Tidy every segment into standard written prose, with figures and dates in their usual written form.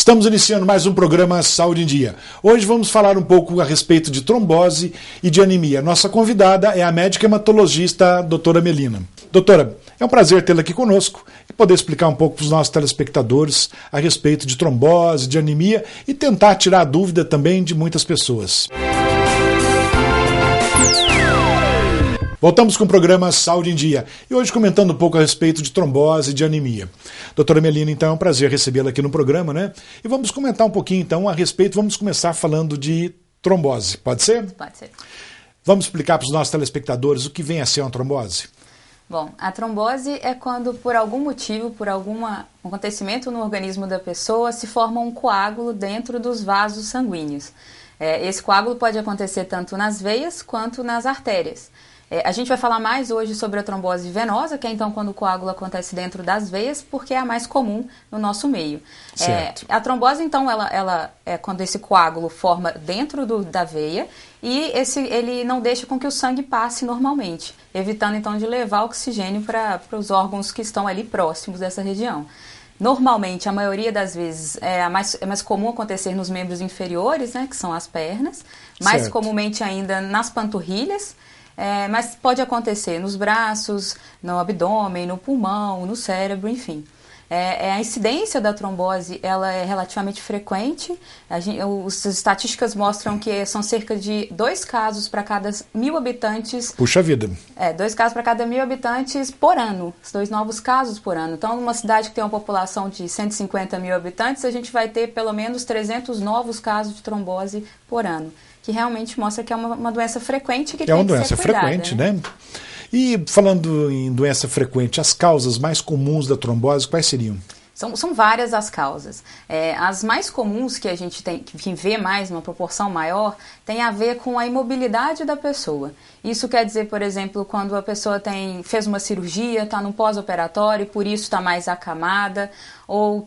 Estamos iniciando mais um programa Saúde em Dia. Hoje vamos falar um pouco a respeito de trombose e de anemia. Nossa convidada é a médica hematologista doutora Melina. Doutora, é um prazer tê-la aqui conosco e poder explicar um pouco para os nossos telespectadores a respeito de trombose, de anemia e tentar tirar a dúvida também de muitas pessoas. Voltamos com o programa Saúde em Dia e hoje comentando um pouco a respeito de trombose e de anemia. Doutora Melina, então é um prazer recebê-la aqui no programa, né? E vamos comentar um pouquinho então a respeito, vamos começar falando de trombose, pode ser? Pode ser. Vamos explicar para os nossos telespectadores o que vem a ser uma trombose? Bom, a trombose é quando por algum motivo, por algum acontecimento no organismo da pessoa, se forma um coágulo dentro dos vasos sanguíneos. Esse coágulo pode acontecer tanto nas veias quanto nas artérias. A gente vai falar mais hoje sobre a trombose venosa, que é então quando o coágulo acontece dentro das veias, porque é a mais comum no nosso meio. A trombose, então, ela é quando esse coágulo forma dentro da veia e ele não deixa com que o sangue passe normalmente, evitando então de levar oxigênio para os órgãos que estão ali próximos dessa região. Normalmente, a maioria das vezes, é mais comum acontecer nos membros inferiores, né, que são as pernas, mais comumente ainda nas panturrilhas, mas pode acontecer nos braços, no abdômen, no pulmão, no cérebro, enfim. A incidência da trombose ela é relativamente frequente. As estatísticas mostram que são cerca de 2 casos para cada 1.000 habitantes. Puxa vida! 2 casos para cada 1.000 habitantes por ano, 2 novos casos por ano. Então, numa cidade que tem uma população de 150 mil habitantes, a gente vai ter pelo menos 300 novos casos de trombose por ano, que realmente mostra que é uma doença frequente que tem que ser cuidada. É uma doença frequente, né? E falando em doença frequente, as causas mais comuns da trombose, quais seriam? São várias as causas. As mais comuns que a gente tem que vê mais, numa proporção maior, tem a ver com a imobilidade da pessoa. Isso quer dizer, por exemplo, quando a pessoa fez uma cirurgia, está no pós-operatório e por isso está mais acamada, ou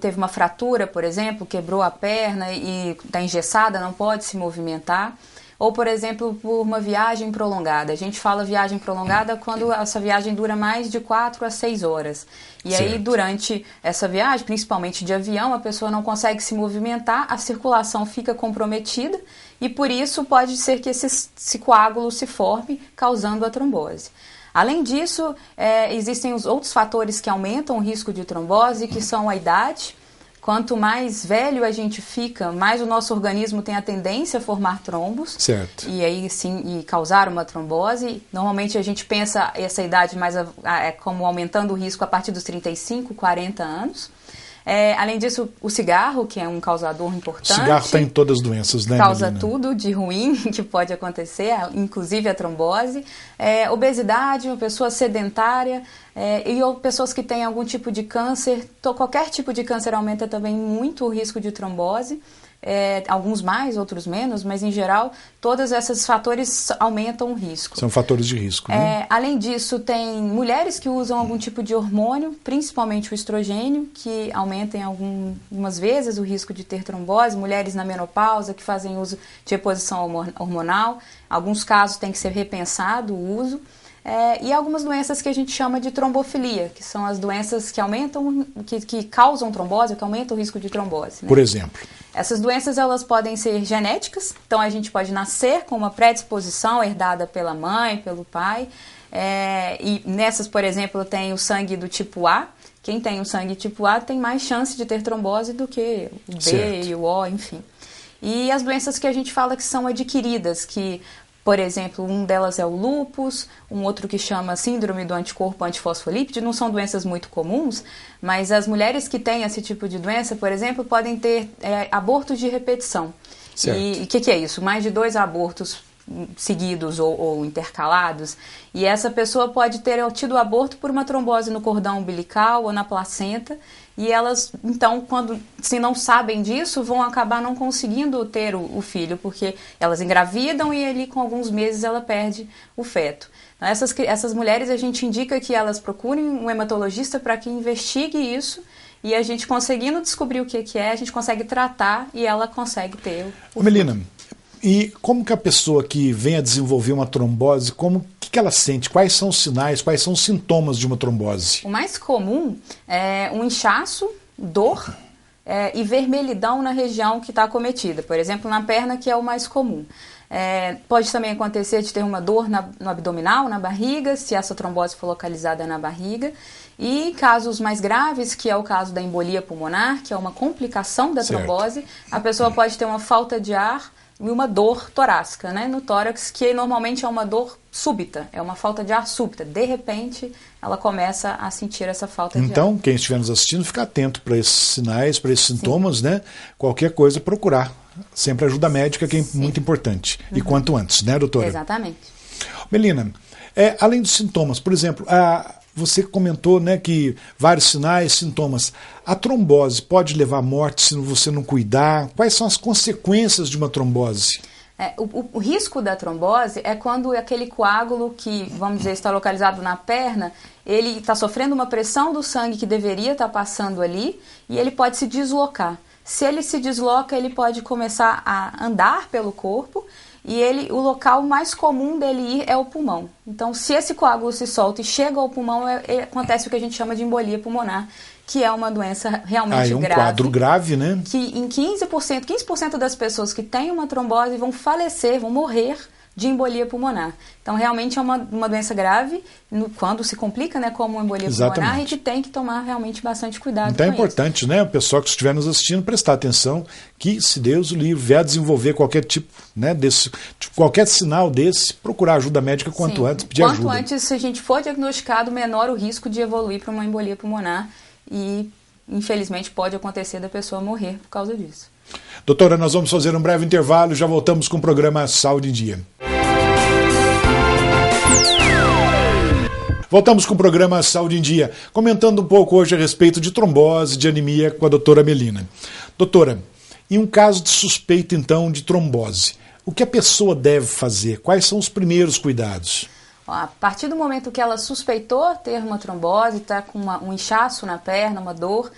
teve uma fratura, por exemplo, quebrou a perna e está engessada, não pode se movimentar. Ou, por exemplo, por uma viagem prolongada. A gente fala viagem prolongada quando essa viagem dura mais de 4 a 6 horas. E aí, durante essa viagem, principalmente de avião, a pessoa não consegue se movimentar, a circulação fica comprometida e, por isso, pode ser que esse coágulo se forme, causando a trombose. Além disso, existem os outros fatores que aumentam o risco de trombose, que são a idade. Quanto mais velho a gente fica, mais o nosso organismo tem a tendência a formar trombos. Certo. E aí sim, causar uma trombose. Normalmente a gente pensa essa idade mais como aumentando o risco a partir dos 35, 40 anos. Além disso, o cigarro, que é um causador importante. O cigarro está em todas as doenças, né, causa Melina? Tudo de ruim que pode acontecer, inclusive a trombose. Obesidade, uma pessoa sedentária ou pessoas que têm algum tipo de câncer. Qualquer tipo de câncer aumenta também muito o risco de trombose. Alguns mais, outros menos, mas em geral todos esses fatores aumentam o risco. São fatores de risco, né? Além disso, tem mulheres que usam algum tipo de hormônio, principalmente o estrogênio, que aumenta em algumas vezes o risco de ter trombose. Mulheres na menopausa que fazem uso de reposição hormonal, alguns casos tem que ser repensado o uso. E algumas doenças que a gente chama de trombofilia, que são as doenças que aumentam, que causam trombose, que aumentam o risco de trombose, né? Por exemplo? Essas doenças elas podem ser genéticas, então a gente pode nascer com uma predisposição herdada pela mãe, pelo pai. E nessas, por exemplo, tem o sangue do tipo A. Quem tem o sangue tipo A tem mais chance de ter trombose do que o B e o O, enfim. E as doenças que a gente fala que são adquiridas, que por exemplo, uma delas é o lúpus, um outro que chama síndrome do anticorpo antifosfolípide, não são doenças muito comuns, mas as mulheres que têm esse tipo de doença, por exemplo, podem ter abortos de repetição. Certo. E o que é isso? Mais de 2 abortos seguidos ou intercalados, e essa pessoa pode ter tido aborto por uma trombose no cordão umbilical ou na placenta, e elas, então, se não sabem disso, vão acabar não conseguindo ter o filho, porque elas engravidam e ali com alguns meses ela perde o feto. Então, essas mulheres, a gente indica que elas procurem um hematologista para que investigue isso, e a gente conseguindo descobrir o que é, a gente consegue tratar e ela consegue ter o Melina, e como que a pessoa que vem a desenvolver uma trombose, o que ela sente? Quais são os sinais, quais são os sintomas de uma trombose? O mais comum é um inchaço, dor, e vermelhidão na região que está acometida, por exemplo, na perna, que é o mais comum. Pode também acontecer de ter uma dor no abdominal, na barriga, se essa trombose for localizada na barriga. E casos mais graves, que é o caso da embolia pulmonar, que é uma complicação da trombose, a pessoa pode ter uma falta de ar e uma dor torácica, né, no tórax, que normalmente é uma dor súbita, é uma falta de ar súbita. De repente, ela começa a sentir essa falta de ar. Então, quem estiver nos assistindo, fica atento para esses sinais, para esses sintomas, né? Qualquer coisa, procurar. Sempre ajuda médica, que é muito importante. E quanto antes, né, doutora? Exatamente. Melina, além dos sintomas, por exemplo, você comentou, né, que vários sinais, sintomas. A trombose pode levar à morte se você não cuidar? Quais são as consequências de uma trombose? O risco da trombose é quando aquele coágulo que, vamos dizer, está localizado na perna, ele está sofrendo uma pressão do sangue que deveria estar passando ali e ele pode se deslocar. Se ele se desloca, ele pode começar a andar pelo corpo e o local mais comum dele ir é o pulmão. Então, se esse coágulo se solta e chega ao pulmão, acontece o que a gente chama de embolia pulmonar, que é uma doença realmente grave. Quadro grave, né? Que em 15% das pessoas que têm uma trombose vão falecer, vão morrer de embolia pulmonar. Então, realmente é uma doença grave, quando se complica, né, como embolia pulmonar, e que tem que tomar realmente bastante cuidado. Então é importante, né, o pessoal que estiver nos assistindo, prestar atenção que, se Deus o livre, vier a desenvolver qualquer tipo, né, qualquer sinal desse, procurar ajuda médica quanto antes, pedir ajuda. Quanto antes, se a gente for diagnosticado, menor o risco de evoluir para uma embolia pulmonar e, infelizmente, pode acontecer da pessoa morrer por causa disso. Doutora, nós vamos fazer um breve intervalo e já voltamos com o programa Saúde em Dia. Voltamos com o programa Saúde em Dia, comentando um pouco hoje a respeito de trombose, de anemia com a doutora Melina. Doutora, em um caso de suspeita, então, de trombose, o que a pessoa deve fazer? Quais são os primeiros cuidados? A partir do momento que ela suspeitou ter uma trombose, está com um inchaço na perna, uma dor,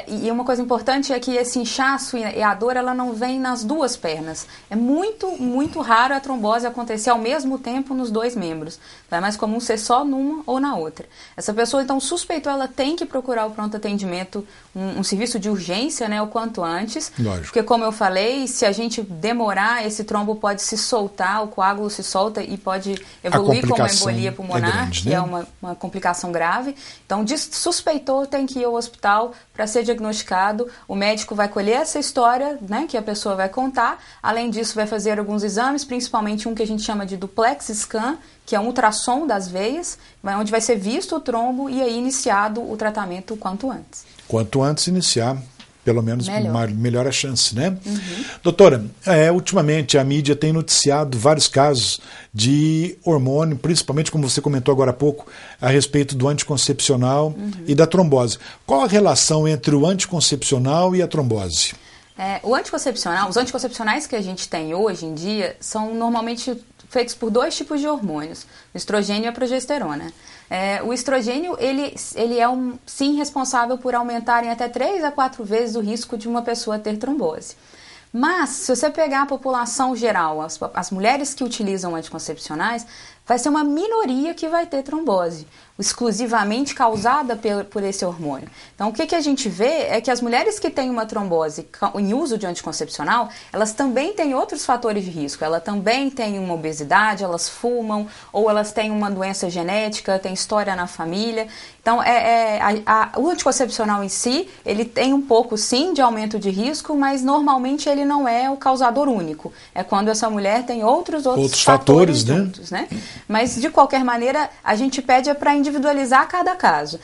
e uma coisa importante é que esse inchaço e a dor, ela não vem nas duas pernas. É muito, muito raro a trombose acontecer ao mesmo tempo nos dois membros. É mais comum ser só numa ou na outra. Essa pessoa, então, suspeitou, ela tem que procurar o pronto atendimento, um serviço de urgência, né, o quanto antes. Lógico. Porque, como eu falei, se a gente demorar, esse trombo pode se soltar, o coágulo se solta e pode evoluir como uma embolia pulmonar, grande, que é uma complicação grave. Então, suspeitou, tem que ir ao hospital para ser diagnosticado. O médico vai colher essa história, né, que a pessoa vai contar. Além disso, vai fazer alguns exames, principalmente um que a gente chama de duplex scan, que é um ultrassom das veias, onde vai ser visto o trombo e aí iniciado o tratamento o quanto antes. Quanto antes iniciar, pelo menos melhor a chance, né? Doutora, ultimamente a mídia tem noticiado vários casos de hormônio, principalmente, como você comentou agora há pouco, a respeito do anticoncepcional e da trombose. Qual a relação entre o anticoncepcional e a trombose? Os anticoncepcionais que a gente tem hoje em dia são normalmente feitos por dois tipos de hormônios, o estrogênio e a progesterona. O estrogênio, ele é sim responsável por aumentar em até 3 a 4 vezes o risco de uma pessoa ter trombose. Mas, se você pegar a população geral, as mulheres que utilizam anticoncepcionais, vai ser uma minoria que vai ter trombose, exclusivamente causada por esse hormônio. Então, o que a gente vê é que as mulheres que têm uma trombose em uso de anticoncepcional, elas também têm outros fatores de risco. Elas também têm uma obesidade, elas fumam, ou elas têm uma doença genética, têm história na família. Então, o anticoncepcional em si, ele tem um pouco, sim, de aumento de risco, mas normalmente ele não é o causador único. É quando essa mulher tem outros fatores juntos, né? Mas, de qualquer maneira, a gente pede para individualizar cada caso.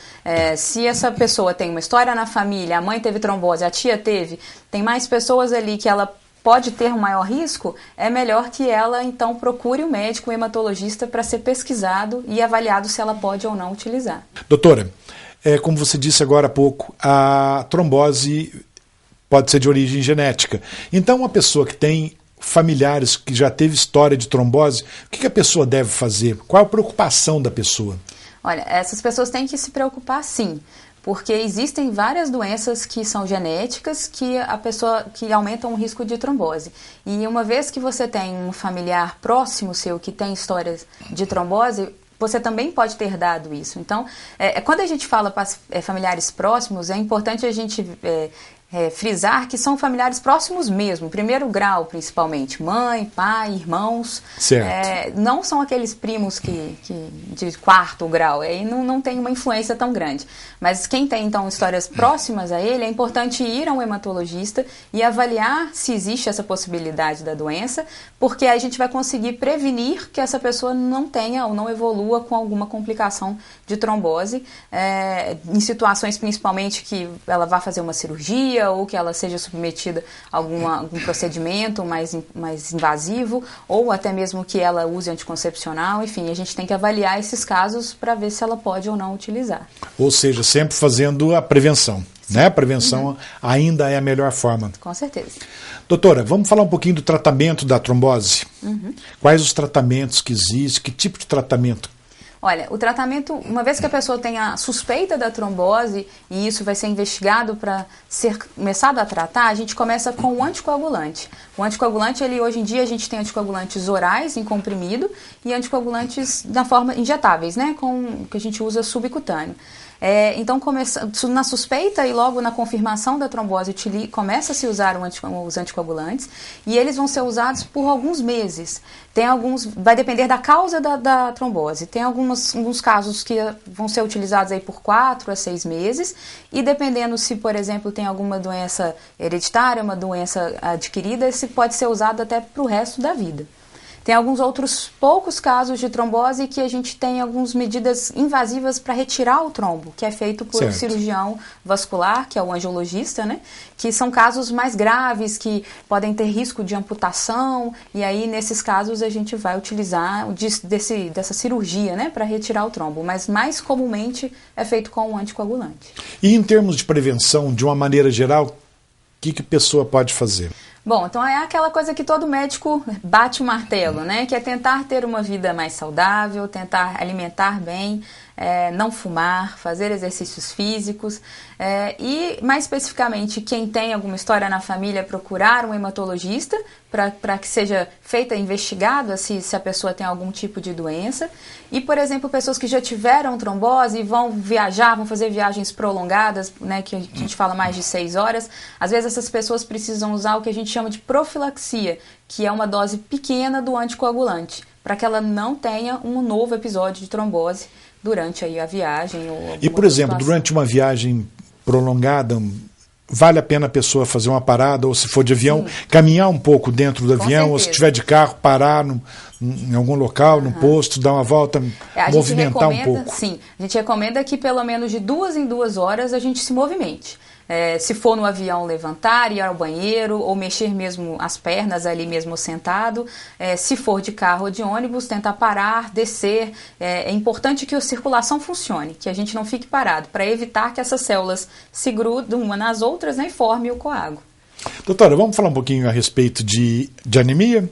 Se essa pessoa tem uma história na família, a mãe teve trombose, a tia teve, tem mais pessoas ali que ela pode ter um maior risco, é melhor que ela, então, procure o médico, o hematologista, para ser pesquisado e avaliado se ela pode ou não utilizar. Doutora, como você disse agora há pouco, a trombose pode ser de origem genética. Então, uma pessoa que tem familiares que já teve história de trombose, o que a pessoa deve fazer? Qual a preocupação da pessoa? Olha, essas pessoas têm que se preocupar, sim, porque existem várias doenças que são genéticas que aumentam o risco de trombose. E uma vez que você tem um familiar próximo seu que tem histórias de trombose, você também pode ter dado isso. Então, quando a gente fala para familiares próximos, é importante a gente frisar que são familiares próximos mesmo, primeiro grau principalmente, mãe, pai, irmãos. Certo. Não são aqueles primos que de quarto grau, aí não tem uma influência tão grande. Mas quem tem então histórias próximas a ele, é importante ir a um hematologista e avaliar se existe essa possibilidade da doença, porque aí a gente vai conseguir prevenir que essa pessoa não tenha ou não evolua com alguma complicação de trombose, em situações principalmente que ela vá fazer uma cirurgia ou que ela seja submetida a algum procedimento mais invasivo, ou até mesmo que ela use anticoncepcional. Enfim, a gente tem que avaliar esses casos para ver se ela pode ou não utilizar. Ou seja, sempre fazendo a prevenção. Né? A prevenção ainda é a melhor forma. Com certeza. Doutora, vamos falar um pouquinho do tratamento da trombose? Quais os tratamentos que existem? Que tipo de tratamento? Olha, o tratamento, uma vez que a pessoa tem a suspeita da trombose e isso vai ser investigado para ser começado a tratar, a gente começa com o anticoagulante. O anticoagulante, hoje em dia a gente tem anticoagulantes orais em comprimido e anticoagulantes na forma injetáveis, né, que a gente usa subcutâneo. Então, na suspeita e logo na confirmação da trombose, começa a se usar os anticoagulantes e eles vão ser usados por alguns meses. Vai depender da causa da trombose. Tem alguns casos que vão ser utilizados aí por 4 a 6 meses e dependendo se, por exemplo, tem alguma doença hereditária, uma doença adquirida, esse pode ser usado até para o resto da vida. Tem alguns outros poucos casos de trombose que a gente tem algumas medidas invasivas para retirar o trombo, que é feito por um cirurgião vascular, que é o angiologista, né? Que são casos mais graves, que podem ter risco de amputação, e aí nesses casos a gente vai utilizar dessa cirurgia, né, para retirar o trombo, mas mais comumente é feito com um anticoagulante. E em termos de prevenção, de uma maneira geral, o que a pessoa pode fazer? Bom, então é aquela coisa que todo médico bate o martelo, né? Que é tentar ter uma vida mais saudável, tentar alimentar bem, não fumar, fazer exercícios físicos e, mais especificamente, quem tem alguma história na família, procurar um hematologista para que seja investigado se a pessoa tem algum tipo de doença. E, por exemplo, pessoas que já tiveram trombose e vão fazer viagens prolongadas, né, que a gente fala mais de 6 horas, às vezes essas pessoas precisam usar o que a gente chama de profilaxia, que é uma dose pequena do anticoagulante, para que ela não tenha um novo episódio de trombose durante aí a viagem. E, por exemplo, durante uma viagem prolongada, vale a pena a pessoa fazer uma parada, ou se for de avião, caminhar um pouco dentro do avião, ou se tiver de carro, parar em algum local, num posto, dar uma volta, movimentar um pouco? Sim, a gente recomenda que pelo menos de 2 em 2 horas a gente se movimente. Se for no avião, levantar, ir ao banheiro ou mexer mesmo as pernas ali mesmo sentado. Se for de carro ou de ônibus, tentar parar, descer. É importante que a circulação funcione, que a gente não fique parado, para evitar que essas células se grudem uma nas outras, né, e formem o coágulo. Doutora, vamos falar um pouquinho a respeito de anemia?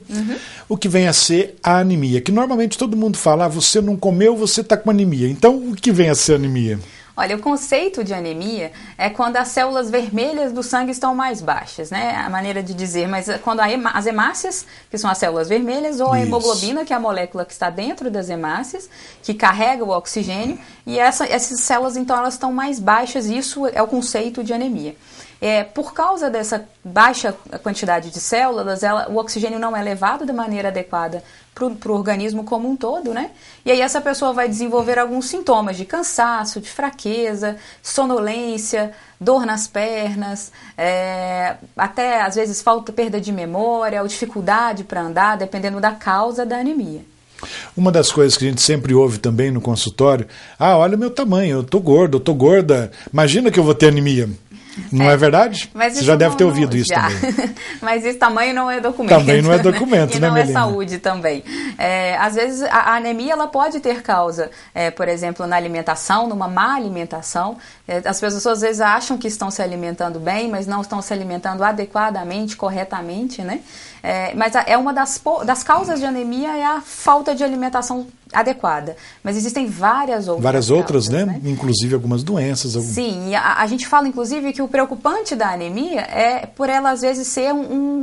O que vem a ser a anemia? Que normalmente todo mundo fala, você não comeu, você está com anemia. Então, o que vem a ser anemia? Olha, o conceito de anemia é quando as células vermelhas do sangue estão mais baixas, né? A maneira de dizer, mas quando as hemácias, que são as células vermelhas, ou a hemoglobina, que é a molécula que está dentro das hemácias, que carrega o oxigênio, e essas células, então, elas estão mais baixas, e isso é o conceito de anemia. Por causa dessa baixa quantidade de células, o oxigênio não é levado de maneira adequada para o organismo como um todo, né? E aí essa pessoa vai desenvolver alguns sintomas de cansaço, de fraqueza, sonolência, dor nas pernas, até às vezes perda de memória ou dificuldade para andar, dependendo da causa da anemia. Uma das coisas que a gente sempre ouve também no consultório, olha o meu tamanho, eu tô gordo, eu tô gorda, imagina que eu vou ter anemia. Não é verdade? Você já deve ter ouvido isso também. Mas esse tamanho não é documento. Também não é documento, né, Melina? E não é saúde também. Às vezes a anemia ela pode ter causa, por exemplo, na alimentação, numa má alimentação. As pessoas às vezes acham que estão se alimentando bem, mas não estão se alimentando adequadamente, corretamente, né? Mas uma das causas de anemia é a falta de alimentação adequada. Mas existem várias outras. Várias outras, causas, né? Inclusive algumas doenças. Sim, e a gente fala inclusive que o preocupante da anemia é por ela às vezes ser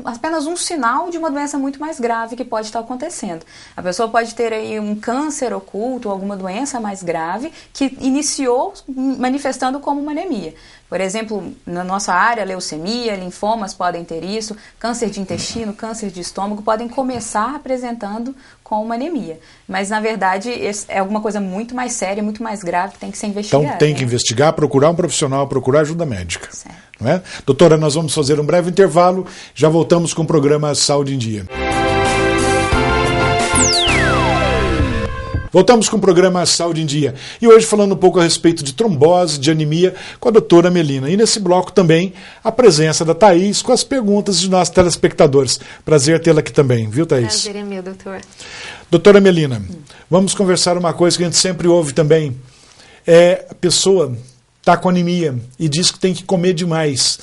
apenas um sinal de uma doença muito mais grave que pode estar acontecendo. A pessoa pode ter aí um câncer oculto, alguma doença mais grave que iniciou manifestando como uma anemia. Por exemplo, na nossa área, leucemia, linfomas podem ter isso, câncer de intestino, câncer de estômago podem começar apresentando com uma anemia. Mas, na verdade, é alguma coisa muito mais séria, muito mais grave que tem que ser investigada. Então tem que investigar, procurar um profissional, procurar ajuda médica. Certo. Não é? Doutora, nós vamos fazer um breve intervalo, já voltamos com o programa Saúde em Dia. Voltamos com o programa Saúde em Dia. E hoje falando um pouco a respeito de trombose, de anemia, com a doutora Melina. E nesse bloco também a presença da Thaís com as perguntas de nossos telespectadores. Prazer tê-la aqui também, viu, Thaís? Prazer é meu, doutor. Doutora Melina, vamos conversar uma coisa que a gente sempre ouve também. A pessoa está com anemia e diz que tem que comer demais.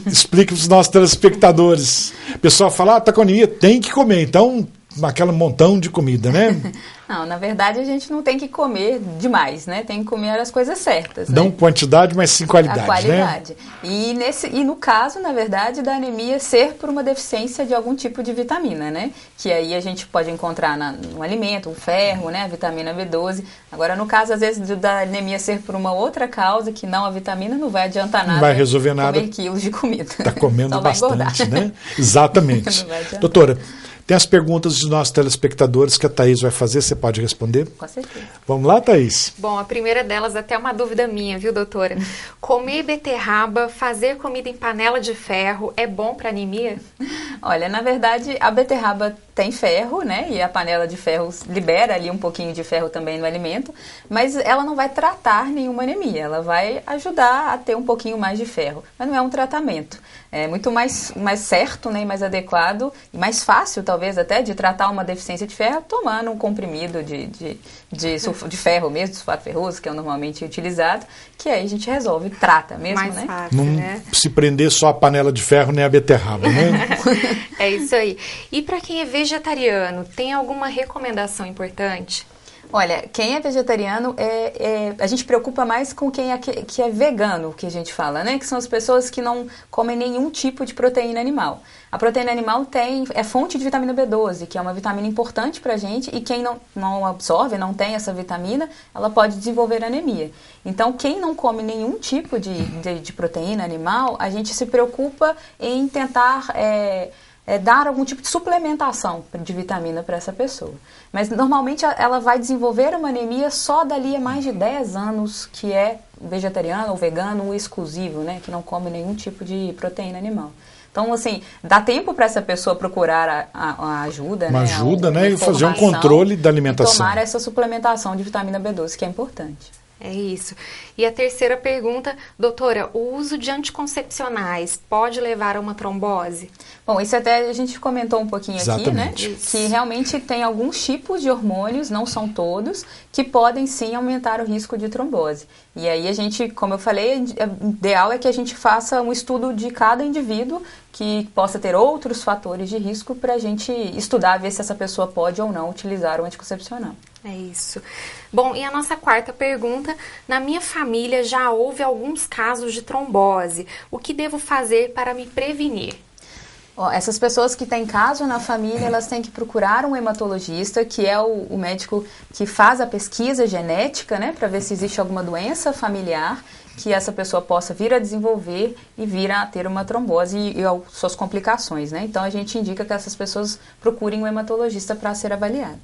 Explique para os nossos telespectadores. A pessoa fala, está com anemia, tem que comer. Então, aquele montão de comida, né? Não, na verdade a gente não tem que comer demais, né? Tem que comer as coisas certas. Não quantidade, mas sim qualidade, a qualidade. Né? E no caso, na verdade, da anemia ser por uma deficiência de algum tipo de vitamina, né? Que aí a gente pode encontrar no alimento, o ferro, né? A vitamina B12. Agora, no caso, às vezes, da anemia ser por uma outra causa, que não a vitamina, não vai adiantar nada. Não vai resolver nada. Comer quilos de comida. Está comendo bastante, né? Exatamente. Doutora, tem as perguntas dos nossos telespectadores que a Thaís vai fazer, você pode responder? Com certeza. Vamos lá, Thaís? Bom, a primeira delas até uma dúvida minha, viu, doutora? Comer beterraba, fazer comida em panela de ferro, é bom para anemia? Olha, na verdade, a beterraba tem ferro, né? E a panela de ferro libera ali um pouquinho de ferro também no alimento, mas ela não vai tratar nenhuma anemia, ela vai ajudar a ter um pouquinho mais de ferro, mas não é um tratamento. É muito mais certo, né, e mais adequado e mais fácil, talvez, até, de tratar uma deficiência de ferro tomando um comprimido de ferro mesmo, de sulfato ferroso, que é o normalmente utilizado, que aí a gente resolve, trata mesmo, mais né? Fácil, não né? Se prender só a panela de ferro nem a beterraba, né? É isso aí. E para quem é vegetariano, tem alguma recomendação importante? Olha, quem é vegetariano, a gente preocupa mais com quem que é vegano, que a gente fala, né? Que são as pessoas que não comem nenhum tipo de proteína animal. A proteína animal é fonte de vitamina B12, que é uma vitamina importante pra gente, e quem não absorve, não tem essa vitamina, ela pode desenvolver anemia. Então, quem não come nenhum tipo de proteína animal, a gente se preocupa em tentar dar algum tipo de suplementação de vitamina para essa pessoa. Mas normalmente ela vai desenvolver uma anemia só dali a mais de 10 anos que é vegetariano ou vegano exclusivo, né? Que não come nenhum tipo de proteína animal. Então, assim, dá tempo para essa pessoa procurar a ajuda, uma ajuda, né? E fazer um controle da alimentação. E tomar essa suplementação de vitamina B12, que é importante. É isso. E a terceira pergunta, doutora, o uso de anticoncepcionais pode levar a uma trombose? Bom, isso até a gente comentou um pouquinho Exatamente. Aqui, né? Que realmente tem alguns tipos de hormônios, não são todos, que podem sim aumentar o risco de trombose. E aí a gente, como eu falei, o ideal é que a gente faça um estudo de cada indivíduo que possa ter outros fatores de risco para a gente estudar, ver se essa pessoa pode ou não utilizar o anticoncepcional. É isso. Bom, e a nossa quarta pergunta, na minha família já houve alguns casos de trombose. O que devo fazer para me prevenir? Essas pessoas que têm caso na família, elas têm que procurar um hematologista, que é o médico que faz a pesquisa genética, né, para ver se existe alguma doença familiar que essa pessoa possa vir a desenvolver e vir a ter uma trombose e suas complicações, né? Então a gente indica que essas pessoas procurem um hematologista para ser avaliado.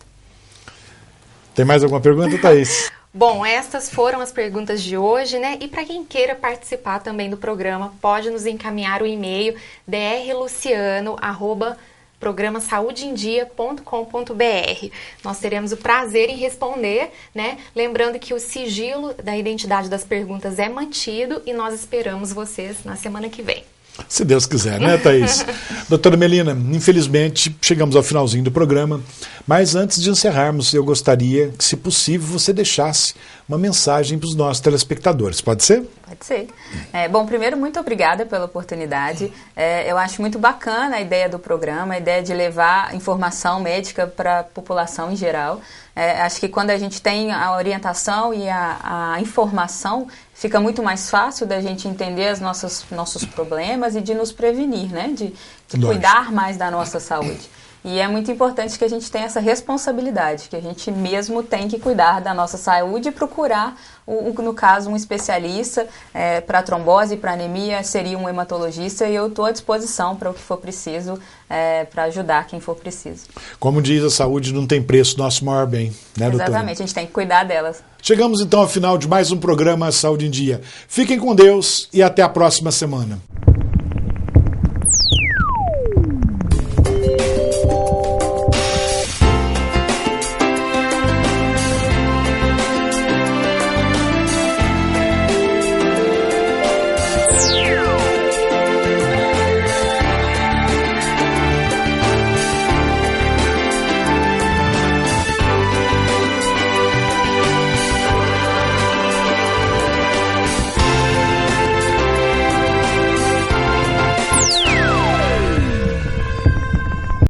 Tem mais alguma pergunta, Thaís? Bom, estas foram as perguntas de hoje, né? E para quem queira participar também do programa, pode nos encaminhar o e-mail drluciano@programasaudeendia.com.br. Nós teremos o prazer em responder, né? Lembrando que o sigilo da identidade das perguntas é mantido e nós esperamos vocês na semana que vem. Se Deus quiser, né, Thaís? Doutora Melina, infelizmente chegamos ao finalzinho do programa, mas antes de encerrarmos, eu gostaria que, se possível, você deixasse uma mensagem para os nossos telespectadores. Pode ser? Pode ser. Bom, primeiro, muito obrigada pela oportunidade. Eu acho muito bacana a ideia do programa, a ideia de levar informação médica para a população em geral. Acho que quando a gente tem a orientação e a informação, fica muito mais fácil da gente entender os nossos problemas e de nos prevenir, né? De cuidar mais da nossa saúde. E é muito importante que a gente tenha essa responsabilidade, que a gente mesmo tem que cuidar da nossa saúde e procurar, no caso, um especialista para trombose e para anemia, seria um hematologista, e eu estou à disposição para o que for preciso, para ajudar quem for preciso. Como diz, a saúde não tem preço, nosso maior bem, né, doutora? Exatamente, a gente tem que cuidar delas. Chegamos então ao final de mais um programa Saúde em Dia. Fiquem com Deus e até a próxima semana.